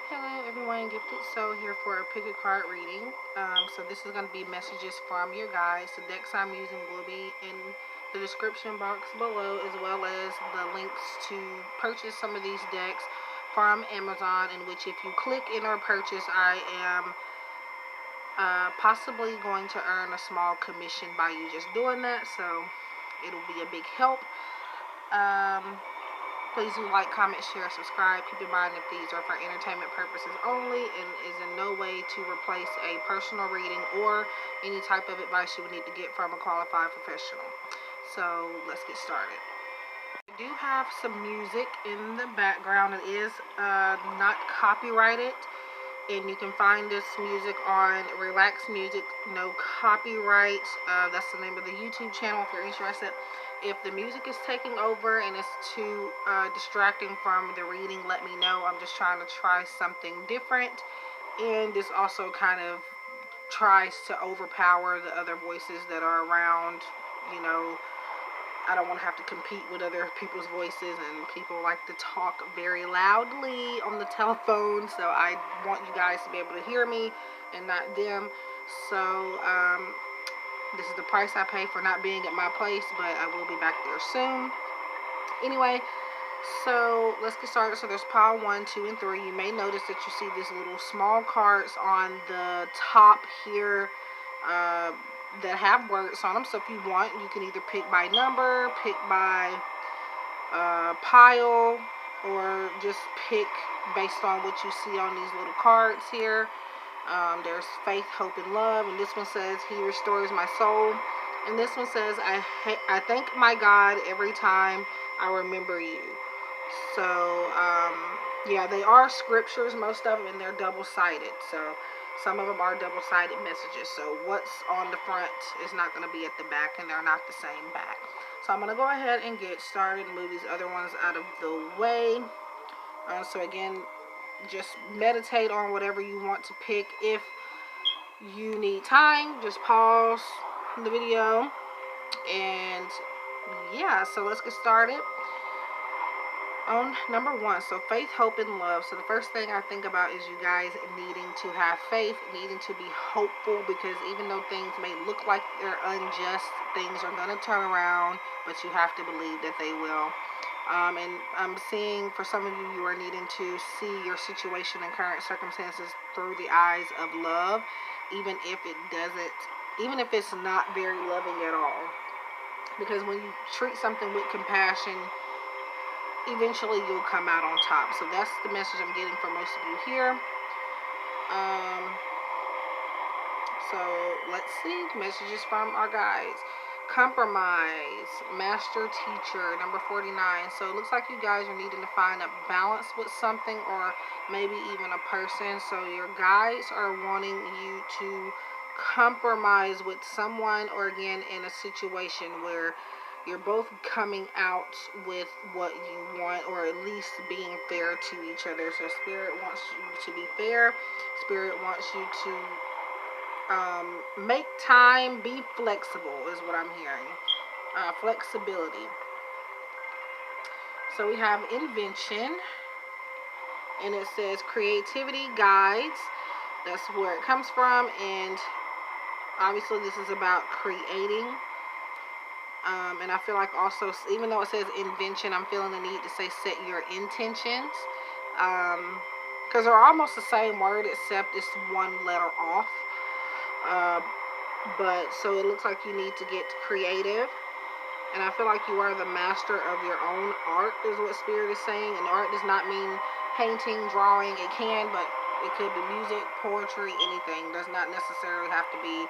Hello everyone, Gifted Soul here for a pick a card reading. So this is going to be messages from your guides. The decks I'm using will be in the description box below, as well as the links to purchase some of these decks from Amazon, in which if you click in or purchase, I am possibly going to earn a small commission by you just doing that, so it'll be a big help. Please do like, comment, share, subscribe. Keep in mind that these are for entertainment purposes only and is in no way to replace a personal reading or any type of advice you would need to get from a qualified professional. So let's get started. I do have some music in the background. It is not copyrighted, and you can find this music on Relax Music, no copyright. That's the name of the YouTube channel if you're interested. If the music is taking over and it's too distracting from the reading, let me know. I'm just trying to try something different, and this also kind of tries to overpower the other voices that are around. You know, I don't want to have to compete with other people's voices, and people like to talk very loudly on the telephone, so I want you guys to be able to hear me and not them. So this is the price I pay for not being at my place, but I will be back there soon. Anyway, so let's get started. So there's pile 1, 2, and 3. You may notice that you see these little small cards on the top here that have words on them. So if you want, you can either pick by number, pick by pile, or just pick based on what you see on these little cards here. There's faith, hope, and love, and this one says he restores my soul, and this one says I thank my God every time I remember you. So yeah, they are scriptures, most of them, and they're double-sided, so some of them are double-sided messages. So what's on the front is not going to be at the back, and they're not the same back. So I'm going to go ahead and get started and move these other ones out of the way. So again, just meditate on whatever you want to pick. If you need time, just pause the video. And yeah, so let's get started on number 1. So faith, hope, and love. So the first thing I think about is you guys needing to have faith, needing to be hopeful, because even though things may look like they're unjust, things are going to turn around, but you have to believe that they will. And I'm seeing for some of you, you are needing to see your situation and current circumstances through the eyes of love, even if it's not very loving at all. Because when you treat something with compassion, eventually you'll come out on top. So that's the message I'm getting for most of you here. So let's see, messages from our guides. Compromise, master teacher, number 49. So it looks like you guys are needing to find a balance with something, or maybe even a person. So your guides are wanting you to compromise with someone, or again in a situation where you're both coming out with what you want, or at least being fair to each other. So Spirit wants you to be fair. Spirit wants you to make time, be flexible is what I'm hearing. Flexibility. So we have invention, and it says creativity guides. That's where it comes from, and obviously this is about creating. And I feel like also, even though it says invention, I'm feeling the need to say set your intentions, because they're almost the same word except it's one letter off. But so it looks like you need to get creative, and I feel like you are the master of your own art is what Spirit is saying. And art does not mean painting, drawing. It can, but it could be music, poetry, anything. It does not necessarily have to be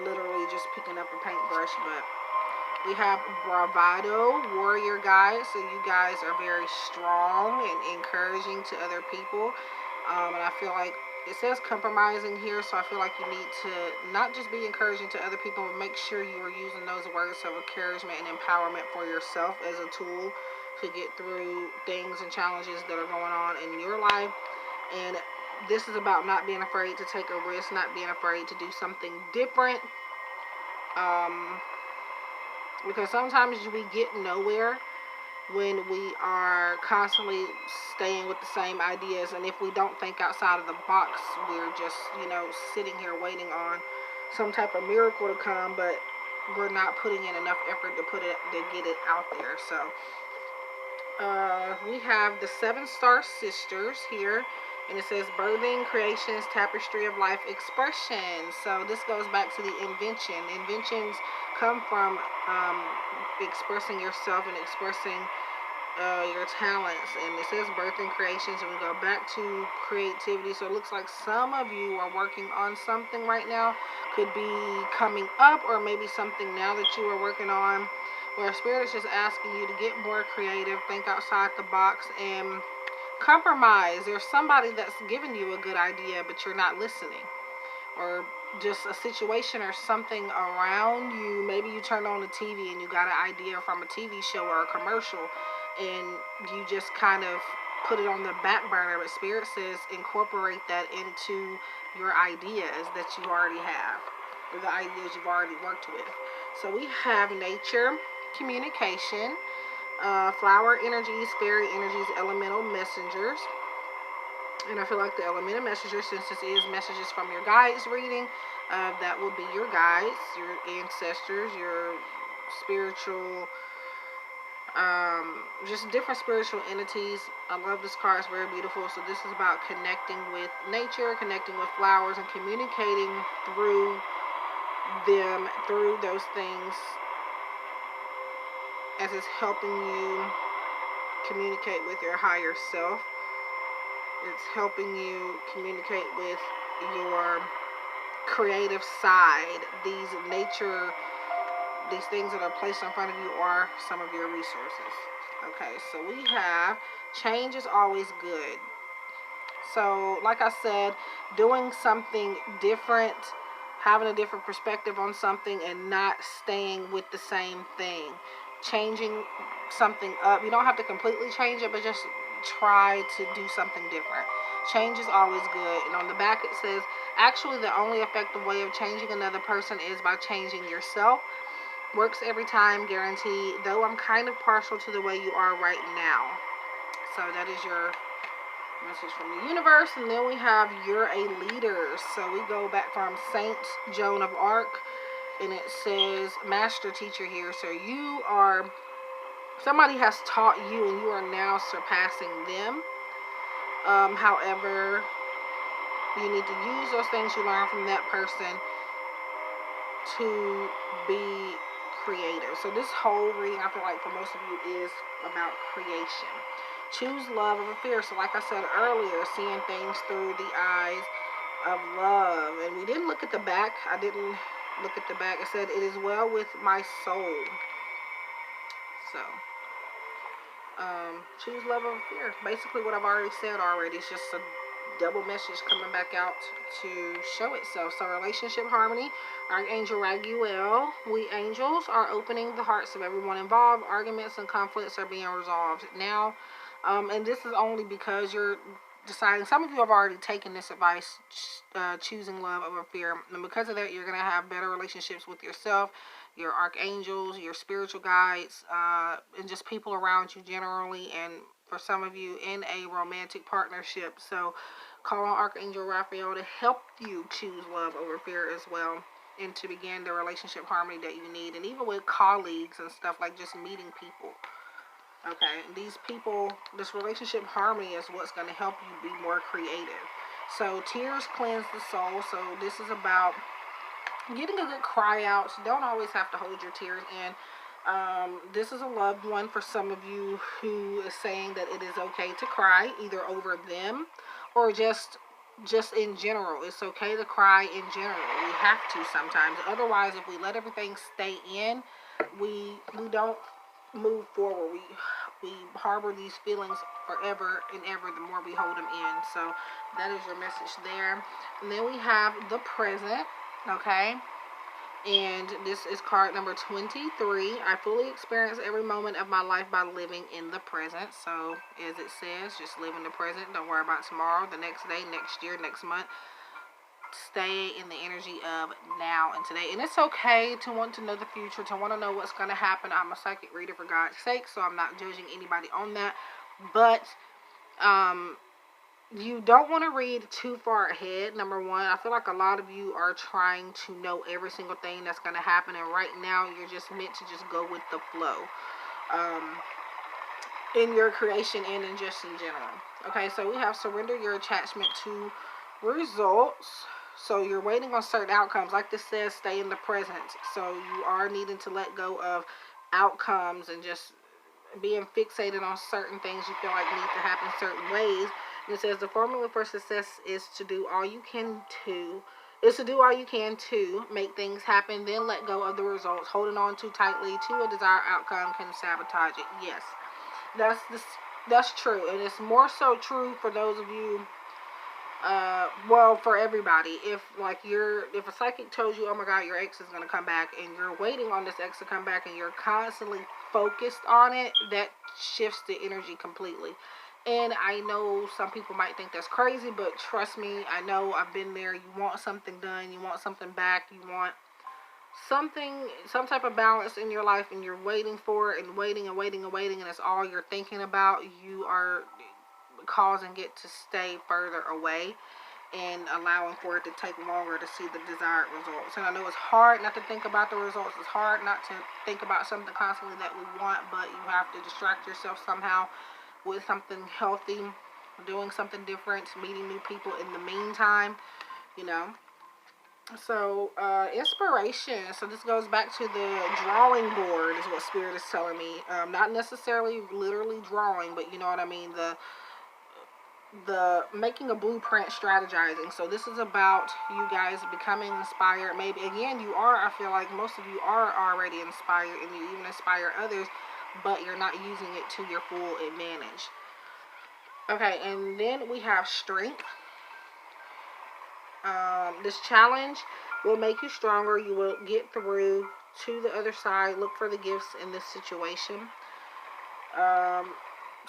literally just picking up a paintbrush. But we have bravado, warrior guys. So you guys are very strong and encouraging to other people. And I feel like it says compromising here, so I feel like you need to not just be encouraging to other people, but make sure you are using those words of encouragement and empowerment for yourself as a tool to get through things and challenges that are going on in your life. And this is about not being afraid to take a risk, not being afraid to do something different. Because sometimes we get nowhere when we are constantly staying with the same ideas. And if we don't think outside of the box, we're just, sitting here waiting on some type of miracle to come, but we're not putting in enough effort to get it out there. So we have the 7-star sisters here, and it says birthing, creations, tapestry of life, expression. So this goes back to the invention. Inventions come from expressing yourself and expressing your talents. And it says birthing, creations, and we go back to creativity. So it looks like some of you are working on something right now. Could be coming up, or maybe something now that you are working on, where Spirit is just asking you to get more creative, think outside the box, and compromise. There's somebody that's giving you a good idea, but you're not listening. Or just a situation or something around you. Maybe you turned on the TV and you got an idea from a TV show or a commercial, and you just kind of put it on the back burner. But Spirit says incorporate that into your ideas that you already have, or the ideas you've already worked with. So we have nature, communication, flower energies, fairy energies, elemental messengers. And I feel like the elemental messengers, since this is messages from your guides reading, that will be your guides, your ancestors, your spiritual, just different spiritual entities. I love this card. It's very beautiful. So this is about connecting with nature, connecting with flowers, and communicating through them, through those things, as it's helping you communicate with your higher self. It's helping you communicate with your creative side. These things that are placed in front of you are some of your resources. Okay, so we have change is always good. So like I said, doing something different, having a different perspective on something, and not staying with the same thing. Changing something up. You don't have to completely change it, but just try to do something different. Change is always good. And on the back it says, actually the only effective way of changing another person is by changing yourself. Works every time, guaranteed. Though I'm kind of partial to the way you are right now. So that is your message from the universe. And then we have you're a leader. So we go back from Saint Joan of Arc, and it says master teacher here. So you are, somebody has taught you and you are now surpassing them. However, you need to use those things you learn from that person to be creative. So this whole reading, I feel like for most of you, is about creation. Choose love over fear. So like I said earlier, seeing things through the eyes of love. And we didn't look at the back. I didn't look at the back. It said, it is well with my soul. So choose love over fear. Basically what I've already said already. It's just a double message coming back out to show itself. So relationship harmony. Archangel Raguel. We angels are opening the hearts of everyone involved. Arguments and conflicts are being resolved now. And this is only because you're deciding. Some of you have already taken this advice, choosing love over fear. And because of that, you're going to have better relationships with yourself, your archangels, your spiritual guides, and just people around you generally. And for some of you, in a romantic partnership. So call on Archangel Raphael to help you choose love over fear as well, and to begin the relationship harmony that you need. And even with colleagues and stuff, like just meeting people. Okay, these people, this relationship harmony is what's going to help you be more creative. So tears cleanse the soul. So this is about getting a good cry out. You don't always have to hold your tears in. This is a loved one for some of you who is saying that it is okay to cry, either over them or just in general. It's okay to cry in general. We have to sometimes. Otherwise, if we let everything stay in, we don't move forward. We harbor these feelings forever and ever the more we hold them in. So that is your message there. And then we have the present. Okay, and this is card number 23. I fully experience every moment of my life by living in the present. So as it says, just live in the present. Don't worry about tomorrow, the next day, next year, next month. stay in the energy of now and today. And it's okay to want to know the future, to want to know what's going to happen. I'm a psychic reader for God's sake, so I'm not judging anybody on that. But you don't want to read too far ahead. Number one, I feel like a lot of you are trying to know every single thing that's going to happen, and right now you're just meant to just go with the flow in your creation and in just in general. Okay, so we have surrender your attachment to results. So you're waiting on certain outcomes. Like this says, stay in the present. So you are needing to let go of outcomes and just being fixated on certain things you feel like need to happen certain ways. And it says the formula for success is to do all you can to make things happen, then let go of the results. Holding on too tightly to a desired outcome can sabotage it. Yes, that's true, and it's more so true for those of you. Well, for everybody. If a psychic told you, oh my God, your ex is gonna come back, and you're waiting on this ex to come back, and you're constantly focused on it, that shifts the energy completely. And I know some people might think that's crazy, but trust me, I know, I've been there. You want something done, you want something back, you want something, some type of balance in your life, and you're waiting for it, and waiting, and it's all you're thinking about. You are causing it to stay further away and allowing for it to take longer to see the desired results. And I know it's hard not to think about the results. It's hard not to think about something constantly that we want, but you have to distract yourself somehow with something healthy, doing something different, meeting new people in the meantime, you know. So, inspiration. So this goes back to the drawing board is what Spirit is telling me. Not necessarily literally drawing, but you know what I mean, the making a blueprint, strategizing. So this is about you guys becoming inspired. Maybe again, you are, I feel like most of you are already inspired, and you even inspire others, but you're not using it to your full advantage. Okay, and then we have strength. This challenge will make you stronger. You will get through to the other side. Look for the gifts in this situation.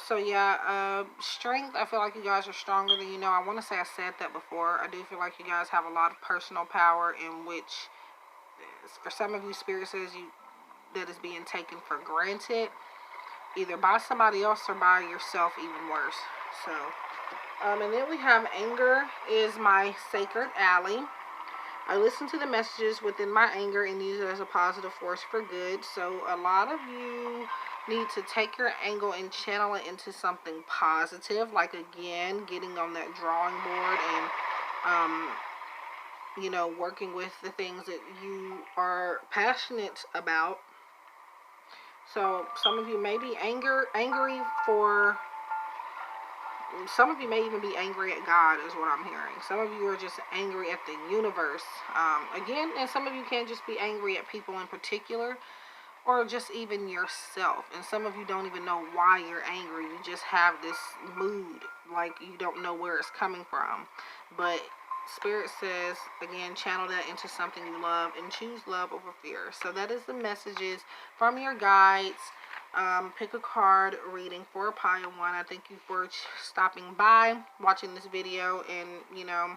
So yeah, strength, I feel like you guys are stronger than you know. I want to say I said that before. I do feel like you guys have a lot of personal power, in which, for some of you, Spirit says that is being taken for granted, either by somebody else or by yourself, even worse. So, and then we have anger is my sacred ally. I listen to the messages within my anger and use it as a positive force for good. So a lot of you need to take your anger and channel it into something positive, like again getting on that drawing board and you know, working with the things that you are passionate about. So some of you may be angry for, some of you may even be angry at God, is what I'm hearing. Some of you are just angry at the universe. Again, and some of you can just be angry at people in particular, or just even yourself. And some of you don't even know why you're angry. You just have this mood, like you don't know where it's coming from. But Spirit says, again, channel that into something you love and choose love over fear. So that is the messages from your guides. Pick a card reading for a pile one. I thank you for stopping by, watching this video, and, you know,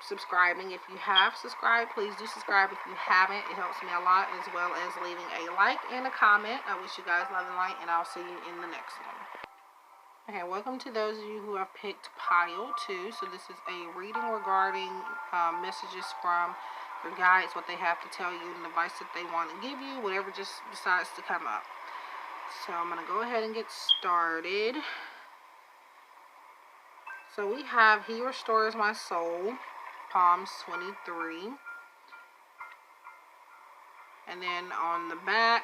subscribing. If you have subscribed, please do subscribe. If you haven't, it helps me a lot, as well as leaving a like and a comment. I wish you guys love and light, and I'll see you in the next one. Okay, welcome to those of you who have picked pile 2. So this is a reading regarding messages from your guides, what they have to tell you, and advice that they want to give you, whatever just decides to come up. So I'm going to go ahead and get started. So we have He Restores My Soul, Psalms 23. And then on the back,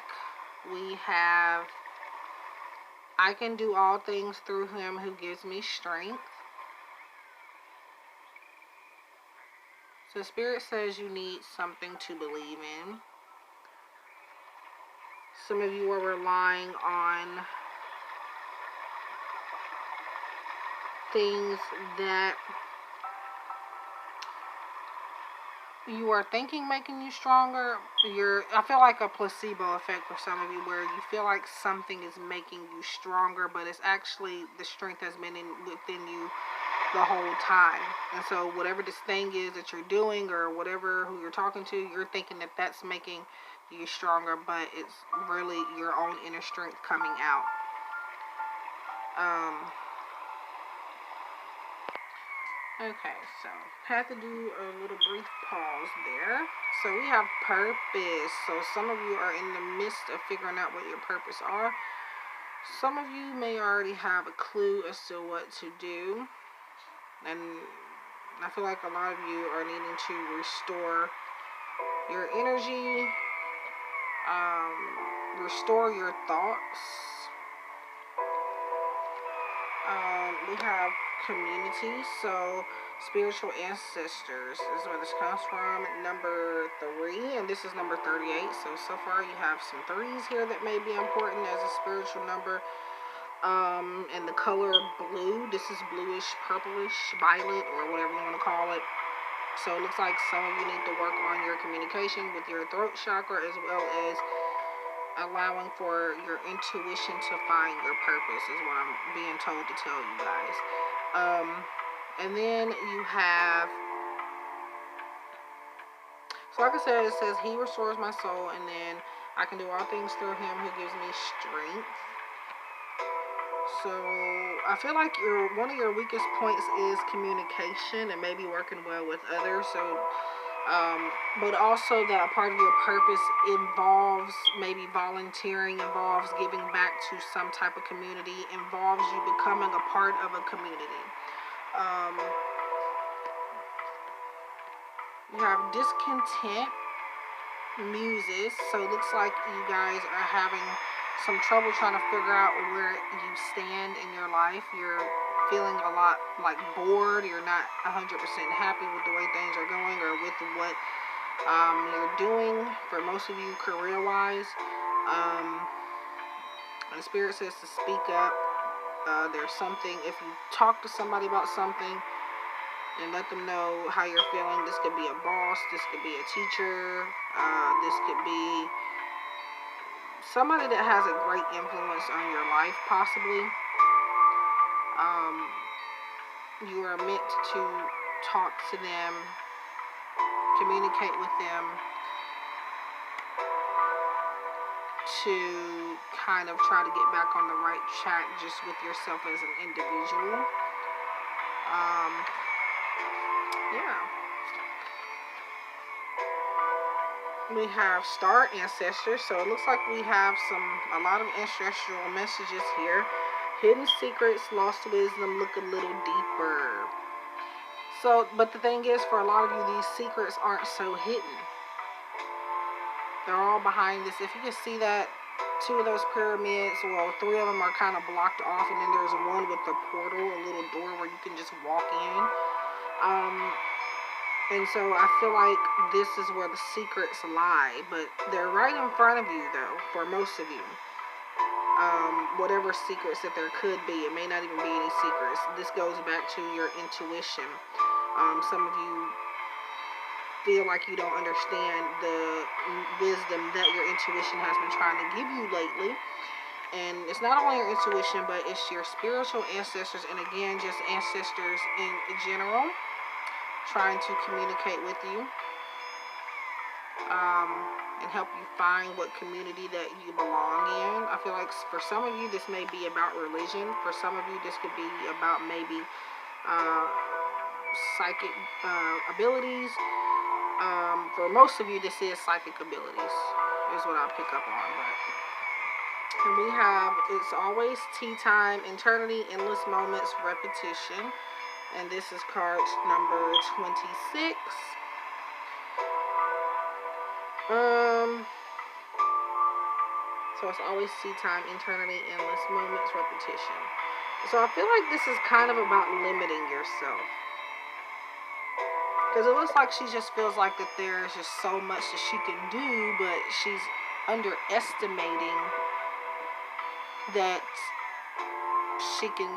we have I can do all things through Him who gives me strength. So Spirit says you need something to believe in. Some of you are relying on things that you are thinking making you stronger. I feel like a placebo effect for some of you, where you feel like something is making you stronger, but it's actually the strength has been within you the whole time. And so whatever this thing is that you're doing, or whatever who you're talking to, you're thinking that that's making you stronger, but it's really your own inner strength coming out. Okay, so had to do a little brief pause there. So we have purpose. So some of you are in the midst of figuring out what your purpose are. Some of you may already have a clue as to what to do. And I feel like a lot of you are needing to restore your energy, restore your thoughts. We have community, so spiritual ancestors is where this comes from. Number 3, and this is number 38. So far you have some 3s here that may be important as a spiritual number. And the color blue, this is bluish, purplish, violet, or whatever you want to call it. So it looks like some of you need to work on your communication with your throat chakra, as well as allowing for your intuition to find your purpose, is what I'm being told to tell you guys. And then you have, so like I said, it says he restores my soul, and then I can do all things through him who gives me strength. So I feel like one of your weakest points is communication and maybe working well with others. So but also that part of your purpose involves maybe volunteering, involves giving back to some type of community, involves you becoming a part of a community. You have discontent muses, so it looks like you guys are having some trouble trying to figure out where you stand in your life. You're feeling a lot like bored. You're not 100% happy with the way things are going, or with what you're doing. For most of you, career-wise, and Spirit says to speak up. There's something, if you talk to somebody about something and let them know how you're feeling, this could be a boss, this could be a teacher, this could be somebody that has a great influence on your life, possibly. You are meant to talk to them, communicate with them, to kind of try to get back on the right track just with yourself as an individual. Yeah. We have star ancestors, so it looks like we have a lot of ancestral messages here. Hidden secrets, lost wisdom, look a little deeper. So, but the thing is, for a lot of you, these secrets aren't so hidden. They're all behind this. If you can see that, 2 of those pyramids, well, 3 of them are kind of blocked off, and then there's one with a portal, a little door where you can just walk in. And so I feel like this is where the secrets lie, but they're right in front of you, though, for most of you. Whatever secrets that there could be, it may not even be any secrets. This goes back to your intuition. Some of you feel like you don't understand the wisdom that your intuition has been trying to give you lately. And it's not only your intuition, but it's your spiritual ancestors, and again, just ancestors in general, trying to communicate with you, and help you find what community that you belong in. I feel like for some of you, this may be about religion. For some of you, this could be about maybe psychic abilities. For most of you, this is psychic abilities, is what I pick up on. And we have, it's always tea time, eternity, endless moments, repetition. And this is card number 26. So it's always tea time, eternity, endless moments, repetition. So I feel like this is kind of about limiting yourself. Because it looks like she just feels like that there's just so much that she can do, but she's underestimating that she can,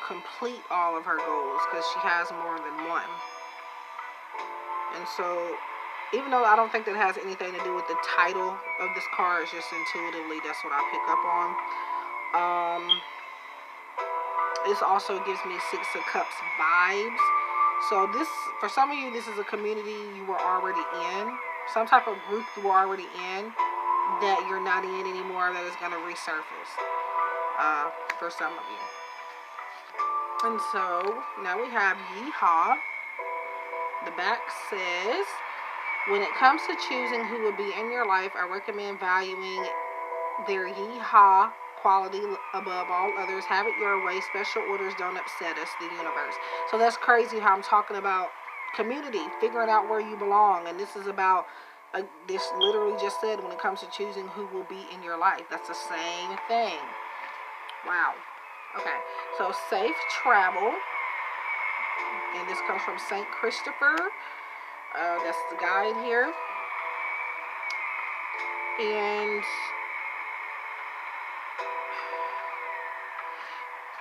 complete all of her goals, because she has more than one. And so, even though I don't think that has anything to do with the title of this card, it's just intuitively, that's what I pick up on. This also gives me Six of Cups vibes. So this, for some of you, this is a community you were already in. Some type of group you were already in that you're not in anymore, that is going to resurface for some of you. And so now we have Yeehaw. The back says, when it comes to choosing who will be in your life, I recommend valuing their yeehaw quality above all others. Have it your way. Special orders don't upset us, the universe. So that's crazy how I'm talking about community, figuring out where you belong. And this is about, this literally just said, when it comes to choosing who will be in your life. That's the same thing. Wow. Okay. So safe travel. And this comes from St. Christopher. That's the guide here. And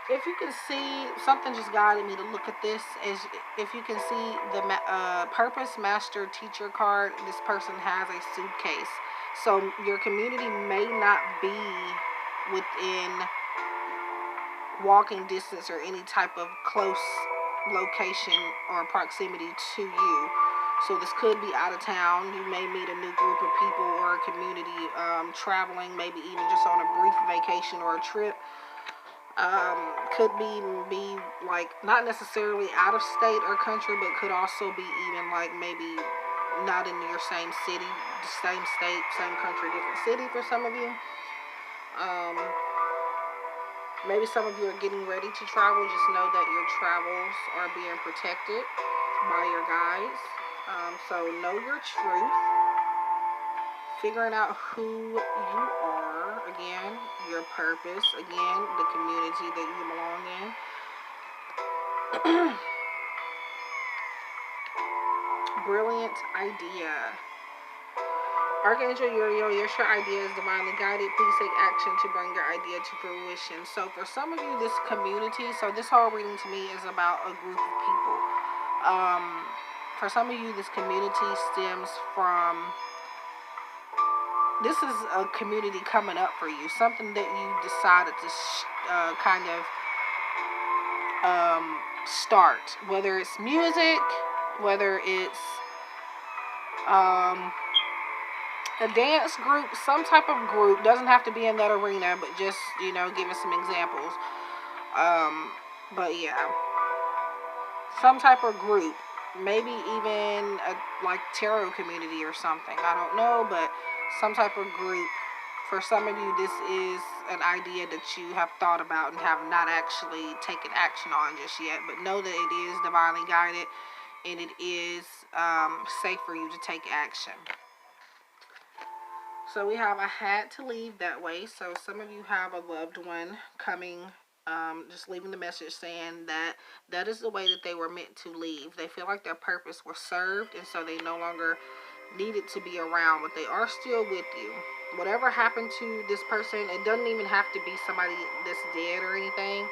if you can see, something just guided me to look at this, is if you can see the Purpose Master Teacher card, this person has a suitcase. So your community may not be within walking distance or any type of close location or proximity to you. So this could be out of town. You may meet a new group of people or a community traveling, maybe even just on a brief vacation or a trip. Could be like not necessarily out of state or country, but could also be even like maybe not in your same city, same state, same country, different city for some of you. Maybe some of you are getting ready to travel. Just know that your travels are being protected by your guides. So know your truth. Figuring out who you are. Again, your purpose. Again, the community that you belong in. Brilliant idea. Archangel Uriel, your idea is divinely guided. Please take action to bring your idea to fruition. So for some of you, this community, so this whole reading to me is about a group of people. For some of you, this community stems from, this is a community coming up for you. Something that you decided to kind of start. Whether it's music, whether it's a dance group, some type of group. Doesn't have to be in that arena, but just, giving some examples. But yeah, some type of group, maybe even a like tarot community or something. I don't know, but some type of group. For some of you, this is an idea that you have thought about and have not actually taken action on just yet. But know that it is divinely guided, and it is safe for you to take action. So we have, I had to leave that way. So some of you have a loved one coming, just leaving the message saying that that is the way that they were meant to leave. They feel like their purpose was served, and so they no longer needed to be around, but they are still with you. Whatever happened to this person, it doesn't even have to be somebody that's dead or anything.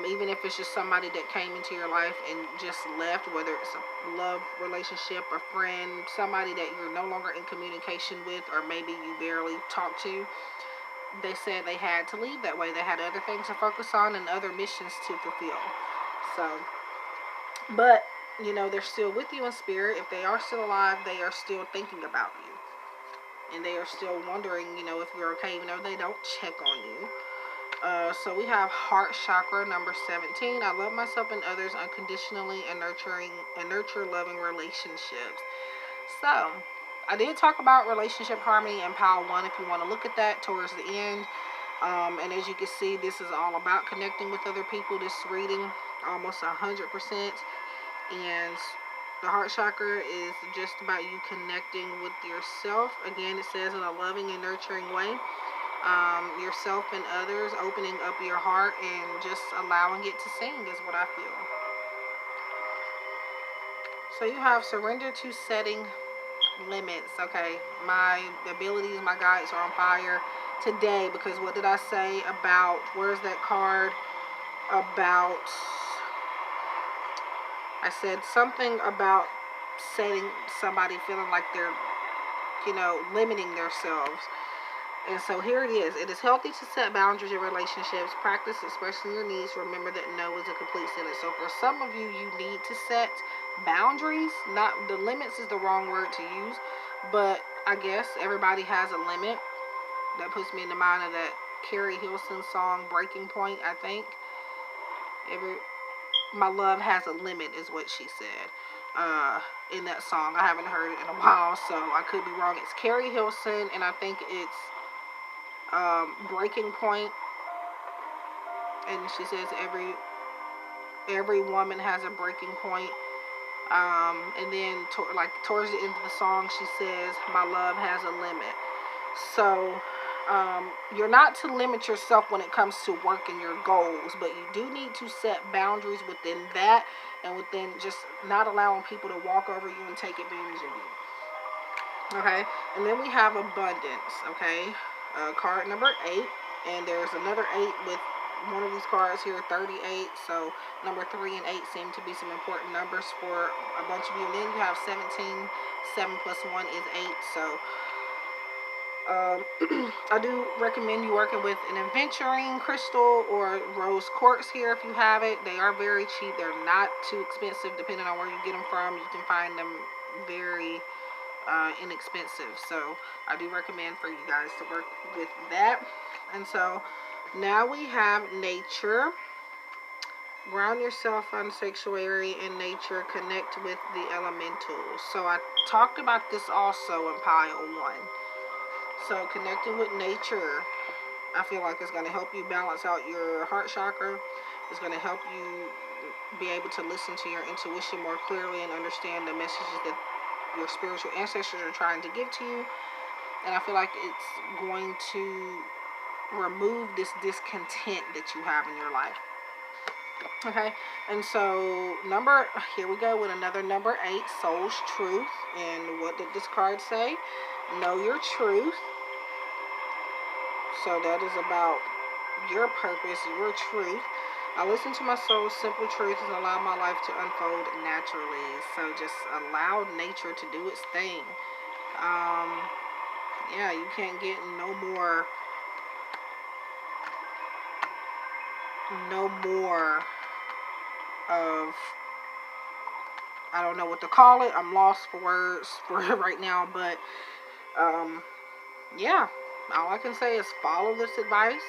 Even if it's just somebody that came into your life and just left, whether it's a love relationship, a friend, somebody that you're no longer in communication with, or maybe you barely talk to, they said they had to leave that way. They had other things to focus on and other missions to fulfill. So, but, they're still with you in spirit. If they are still alive, they are still thinking about you. And they are still wondering, if you're okay, even though they don't check on you. So we have heart chakra number 17. I love myself and others unconditionally and nurture loving relationships. So I did talk about relationship harmony in pile 1 if you want to look at that towards the end. And as you can see, this is all about connecting with other people. This reading almost 100%. And the heart chakra is just about you connecting with yourself. Again, it says in a loving and nurturing way. Yourself and others, opening up your heart and just allowing it to sing is what I feel. So you have surrender to setting limits. Okay, my abilities, my guides are on fire today, because what did I say about, where's that card about? I said something about setting somebody feeling like they're, limiting themselves. And so here it is. It is healthy to set boundaries in relationships. Practice expressing your needs. Remember that no is a complete sentence. So for some of you, you need to set boundaries. Not the limits is the wrong word to use, but I guess everybody has a limit. That puts me in the mind of that Carrie Hilson song, Breaking Point, I think. My love has a limit is what she said in that song. I haven't heard it in a while, so I could be wrong. It's Carrie Hilson, and I think it's Breaking Point, and she says every woman has a breaking point. And then towards the end of the song, she says my love has a limit. So you're not to limit yourself when it comes to work and your goals, but you do need to set boundaries within that, and within just not allowing people to walk over you and take advantage of you. Okay, and then we have abundance. Okay, card number 8, and there's another 8 with one of these cards here, 38. So number 3 and 8 seem to be some important numbers for a bunch of you. And then you have 17. 7 plus 1 is 8. So I do recommend you working with an aventurine crystal or rose quartz here if you have it. They are very cheap. They're not too expensive depending on where you get them from. You can find them very inexpensive. So I do recommend for you guys to work with that. And so now we have nature. Ground yourself on sanctuary and nature. Connect with the elementals. So I talked about this also in pile 1. So connecting with nature, I feel like it's going to help you balance out your heart chakra. It's going to help you be able to listen to your intuition more clearly and understand the messages that your spiritual ancestors are trying to give to you. And I feel like it's going to remove this discontent that you have in your life. Okay, and so here we go with another number 8, soul's truth. And what did this card say? Know your truth. So that is about your purpose, your truth. I listen to my soul's simple truth and allow my life to unfold naturally. So just allow nature to do its thing. Yeah, you can't get no more of, I don't know what to call it. I'm lost for words for it right now, but yeah, all I can say is follow this advice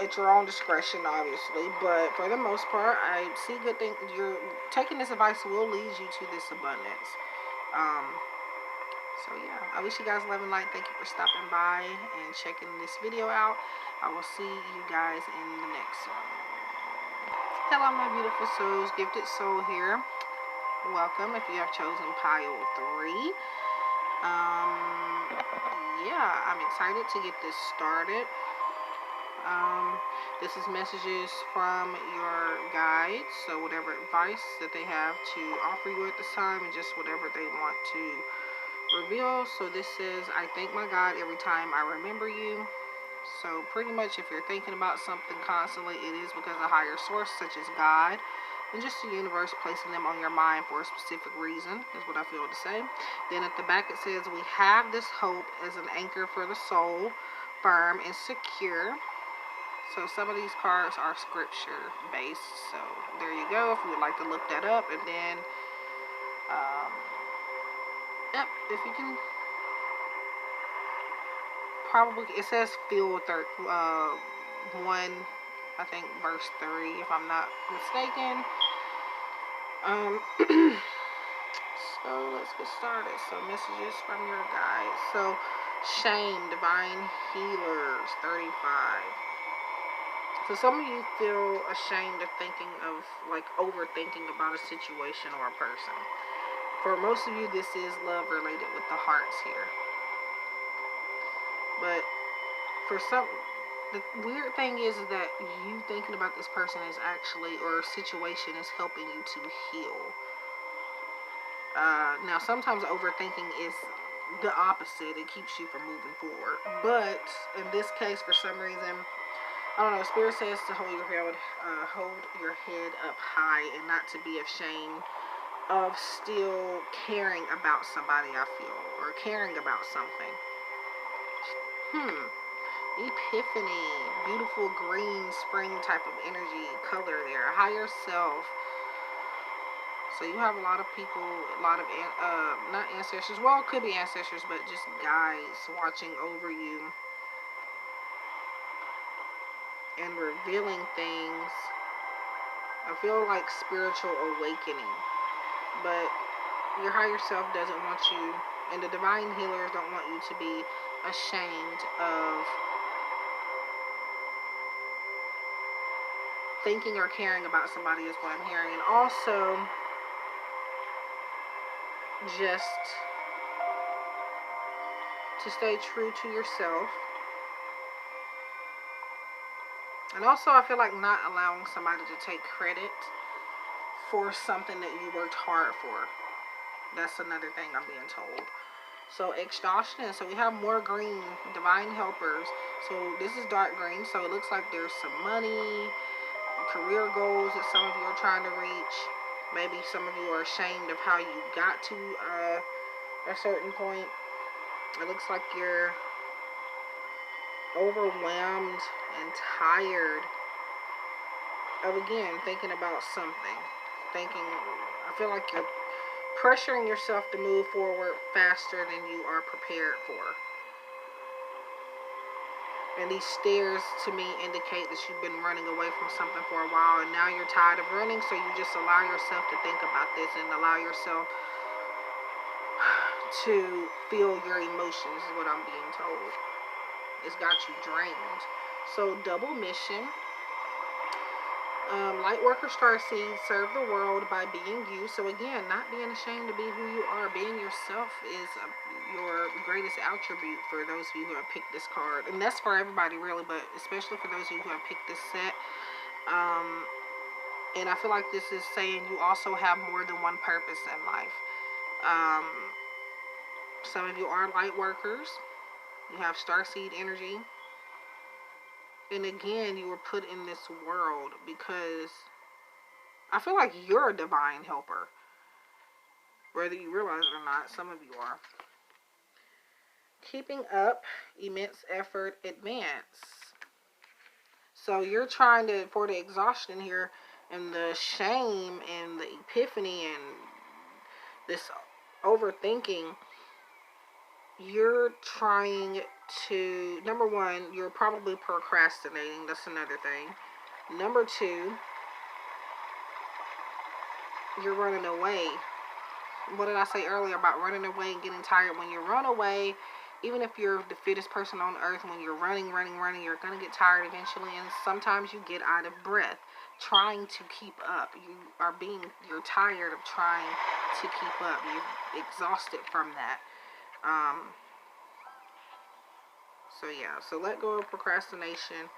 at your own discretion, obviously, but for the most part, I see good things. You're taking this advice will lead you to this abundance. So yeah, I wish you guys love and light. Thank you for stopping by and checking this video out. I will see you guys in the next one. Hello, my beautiful souls. Gifted Soul here. Welcome if you have chosen pile 3. Yeah, I'm excited to get this started. This is messages from your guides, so whatever advice that they have to offer you at this time, and just whatever they want to reveal. So this says, I thank my God every time I remember you. So pretty much if you're thinking about something constantly, it is because a higher source such as God and just the universe placing them on your mind for a specific reason is what I feel to say. Then at the back it says, we have this hope as an anchor for the soul, firm and secure. So some of these cards are scripture based. So there you go if you would like to look that up. And then yep, if you can, probably, it says feel 1, I think verse 3, if I'm not mistaken. So let's get started. So messages from your guides. So shame, divine healers, 35. So some of you feel ashamed of thinking of, like, overthinking about a situation or a person. For most of you, this is love related with the hearts here. But for some, the weird thing is that you thinking about this person is actually, or a situation is helping you to heal. Now, sometimes overthinking is the opposite. It keeps you from moving forward. But in this case, for some reason, I don't know, Spirit says to hold your head up high and not to be ashamed of still caring about somebody, I feel, or caring about something. Epiphany. Beautiful green spring type of energy, color there. Higher self. So you have a lot of people, a lot of, not ancestors. Well, it could be ancestors, but just guides watching over you and revealing things. I feel like spiritual awakening. But your higher self doesn't want you, and the divine healers don't want you to be ashamed of thinking or caring about somebody, is what I'm hearing. And also, just to stay true to yourself. And also, I feel like not allowing somebody to take credit for something that you worked hard for. That's another thing I'm being told. So exhaustion. So we have more green, divine helpers. So this is dark green. So it looks like there's some money, career goals that some of you are trying to reach. Maybe some of you are ashamed of how you got to a certain point. It looks like you're overwhelmed and tired of, again, thinking about something. I feel like you're pressuring yourself to move forward faster than you are prepared for. And these stares to me indicate that you've been running away from something for a while, and now you're tired of running, so you just allow yourself to think about this and allow yourself to feel your emotions, is what I'm being told. It's got you drained. So double mission. Light worker star seeds serve the world by being you. So again, not being ashamed to be who you are. Being yourself is your greatest attribute for those of you who have picked this card. And that's for everybody really, but especially for those of you who have picked this set. And I feel like this is saying you also have more than one purpose in life. Some of you are light workers. You have starseed energy. And again, you were put in this world because I feel like you're a divine helper. Whether you realize it or not, some of you are. Keeping up, immense effort, advance. So you're trying to, for the exhaustion here, and the shame, and the epiphany, and this overthinking, you're trying to, number one, you're probably procrastinating. That's another thing. Number two, you're running away. What did I say earlier about running away and getting tired? When you run away, even if you're the fittest person on earth, when you're running, you're going to get tired eventually, and sometimes you get out of breath trying to keep up. You're tired of trying to keep up. You're exhausted from that. So yeah, so let go of procrastination.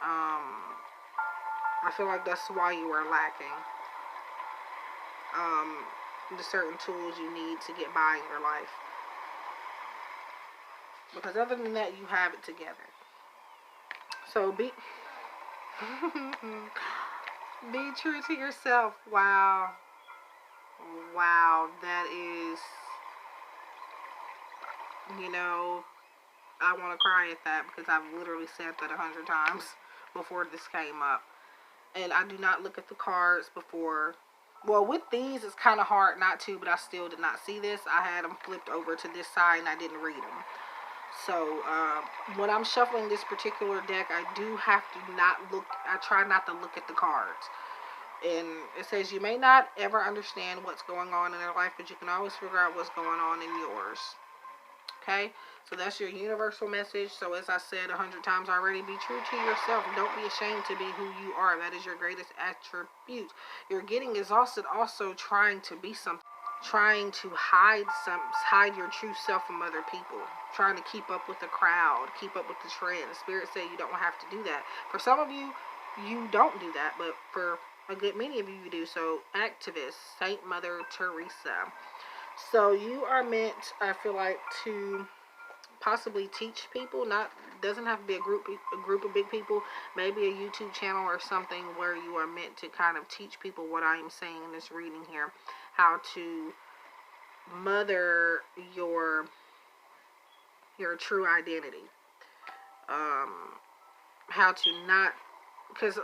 I feel like that's why you are lacking the certain tools you need to get by in your life. Because other than that, you have it together. So be true to yourself. Wow, that is, I want to cry at that because I've literally said that 100 times before this came up. And I do not look at the cards before. Well, with these, it's kind of hard not to, but I still did not see this. I had them flipped over to this side and I didn't read them. So, when I'm shuffling this particular deck, I do have to not look, I try not to look at the cards. And it says you may not ever understand what's going on in their life, but you can always figure out what's going on in yours. Okay? So that's your universal message. So as I said 100 times already, be true to yourself. Don't be ashamed to be who you are. That is your greatest attribute. You're getting exhausted also trying to be something. Trying to hide your true self from other people. Trying to keep up with the crowd. Keep up with the trend. The Spirit said you don't have to do that. For some of you, you don't do that. But for a good many of you, you do. So activist, Saint Mother Teresa. So you are meant, I feel like, to possibly teach people. Doesn't have to be a group of big people. Maybe a YouTube channel or something where you are meant to kind of teach people what I am saying in this reading here. How to mother your true identity. how to not, because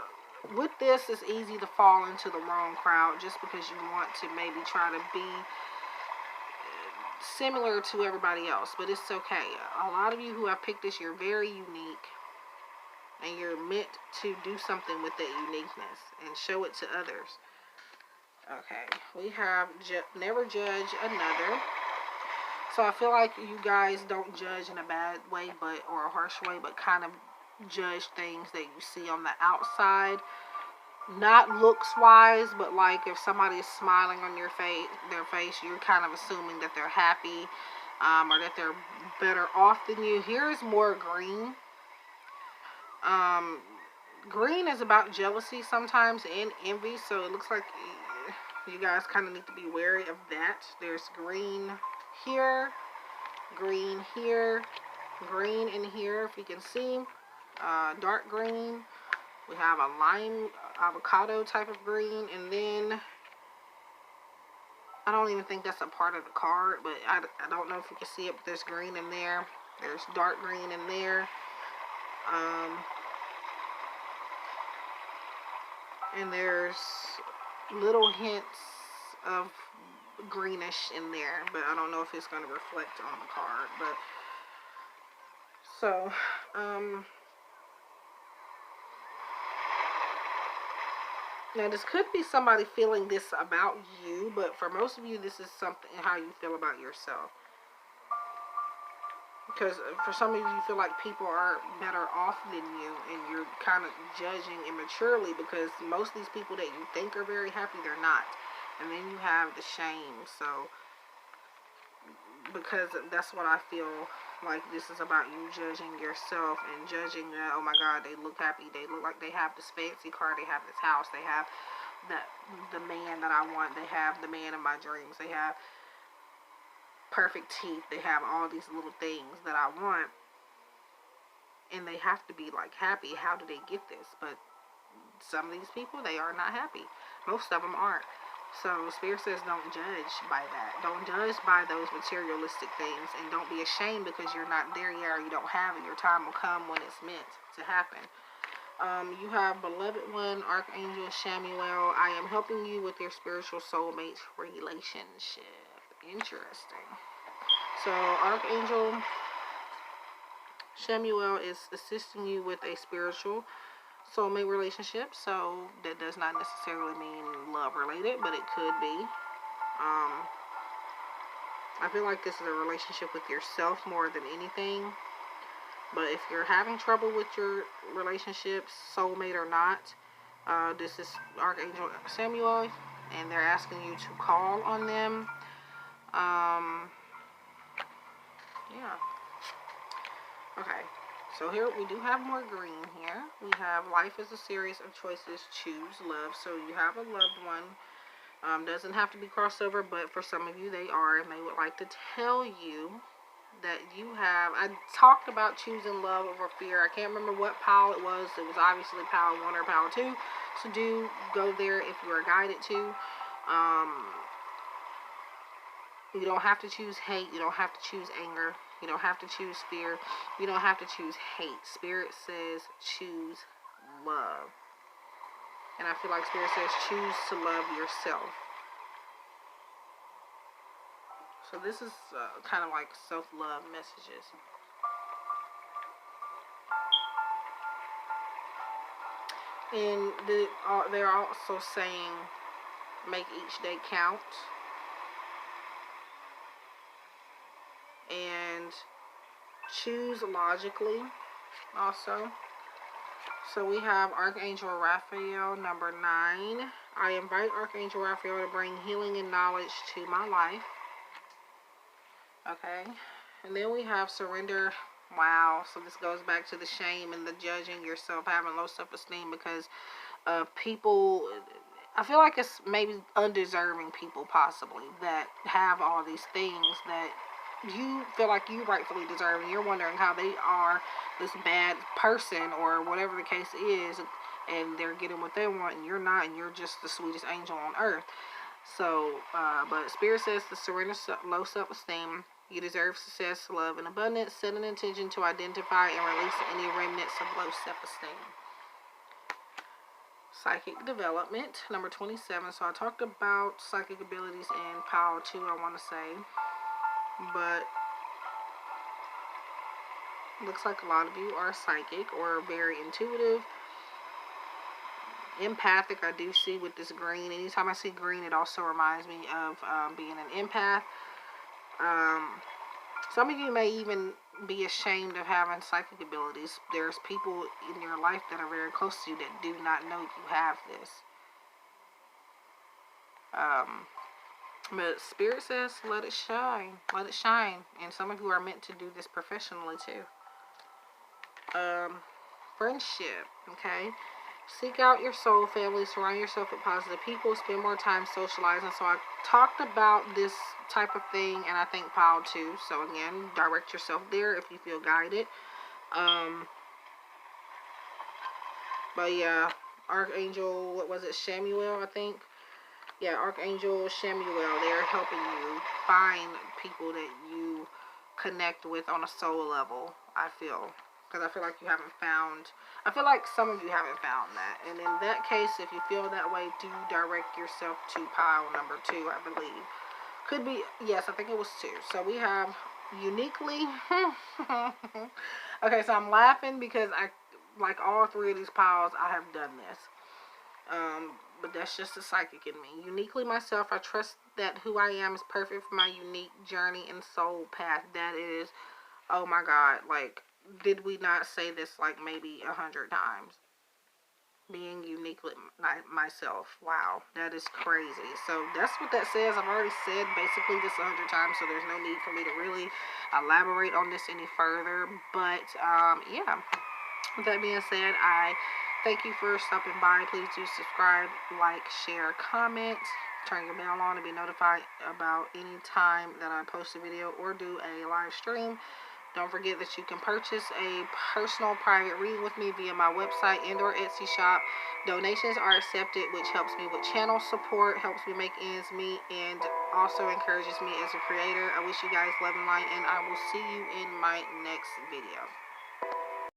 with this, it's easy to fall into the wrong crowd just because you want to maybe try to be similar to everybody else, but it's okay. A lot of you who have picked this, you're very unique, and you're meant to do something with that uniqueness and show it to others. Okay, we have never judge another. So I feel like you guys don't judge in a bad way, or a harsh way, but kind of judge things that you see on the outside. Not looks wise, but like if somebody is smiling on their face, you're kind of assuming that they're happy, or that they're better off than you. Here's more green. Green is about jealousy sometimes and envy, so it looks like you guys kind of need to be wary of that. There's green here, green here, green in here, if you can see, dark green. We have a lime avocado type of green, and then I don't even think that's a part of the card, but I don't know if you can see it, but there's green in there. There's dark green in there. And there's little hints of greenish in there, but I don't know if it's going to reflect on the card. But so now this could be somebody feeling this about you, but for most of you, this is something how you feel about yourself. Because for some of you, you feel like people are better off than you, and you're kind of judging immaturely, because most of these people that you think are very happy, they're not. And then you have the shame. So, because that's what I feel like this is about, you judging yourself and judging that, oh my God, they look happy. They look like they have this fancy car. They have this house. They have the man that I want. They have the man of my dreams. They have perfect teeth. They have all these little things that I want, and they have to be like happy. How do they get this? But some of these people, they are not happy. Most of them aren't. So Spirit says don't judge by that. Don't judge by those materialistic things, and don't be ashamed because you're not there yet, or you don't have it. Your time will come when it's meant to happen. You have beloved one, Archangel Samuel. I am helping you with your spiritual soulmate relationship. Interesting. So Archangel Samuel is assisting you with a spiritual soulmate relationship. So that does not necessarily mean love related, but it could be. I feel like this is a relationship with yourself more than anything. But if you're having trouble with your relationship, soulmate or not, this is Archangel Samuel, and they're asking you to call on them. Yeah. Okay. So here we do have more green here. We have life is a series of choices. Choose love. So you have a loved one. Doesn't have to be crossover, but for some of you they are, and they would like to tell you that you have. I talked about choosing love over fear. I can't remember what pile it was. It was obviously pile 1 or pile 2. So do go there if you are guided to. You don't have to choose hate. You don't have to choose anger. You don't have to choose fear. You don't have to choose hate. Spirit says choose love. And I feel like Spirit says choose to love yourself. So this is kind of like self-love messages. And they're also saying make each day count. And choose logically also. So we have Archangel Raphael, number 9. I invite Archangel Raphael to bring healing and knowledge to my life. Okay. And then we have surrender. Wow. So this goes back to the shame and the judging yourself, having low self-esteem because people, I feel like it's maybe undeserving people possibly that have all these things that you feel like you rightfully deserve, and you're wondering how they are this bad person or whatever the case is, and they're getting what they want and you're not, and you're just the sweetest angel on earth. So but Spirit says to surrender low self-esteem, You deserve success, love, and abundance. Set an intention to identify and release any remnants of low self-esteem. Psychic development, number 27. So I talked about psychic abilities and power too, I want to say. But looks like a lot of you are psychic or very intuitive. Empathic, I do see with this green. Anytime I see green, it also reminds me of being an empath. Some of you may even be ashamed of having psychic abilities. There's people in your life that are very close to you that do not know you have this. But Spirit says, let it shine. Let it shine. And some of you are meant to do this professionally too. Friendship, okay? Seek out your soul family. Surround yourself with positive people. Spend more time socializing. So I talked about this type of thing, and I think Paul too. So again, direct yourself there if you feel guided. But yeah, Archangel, what was it, Shamuel, I think? Yeah, Archangel Shamuel, they're helping you find people that you connect with on a soul level, I feel. Because I feel like you haven't found, I feel like some of you haven't found that. And in that case, if you feel that way, do direct yourself to pile number 2, I believe. Could be, yes, I think it was 2. So we have uniquely. Okay, so I'm laughing because I, like all 3 of these piles, I have done this. But that's just the psychic in me. Uniquely myself, I trust that who I am is perfect for my unique journey and soul path. That is, oh my God, like, did we not say this like maybe 100 times? Being uniquely myself. Wow, that is crazy. So that's what that says. I've already said basically this 100 times, so there's no need for me to really elaborate on this any further. But yeah, with that being said, I thank you for stopping by. Please do subscribe, like, share, comment, turn your bell on to be notified about any time that I post a video or do a live stream. Don't forget that you can purchase a personal private reading with me via my website and or Etsy shop. Donations are accepted, which helps me with channel support, helps me make ends meet, and also encourages me as a creator. I wish you guys love and light, and I will see you in my next video.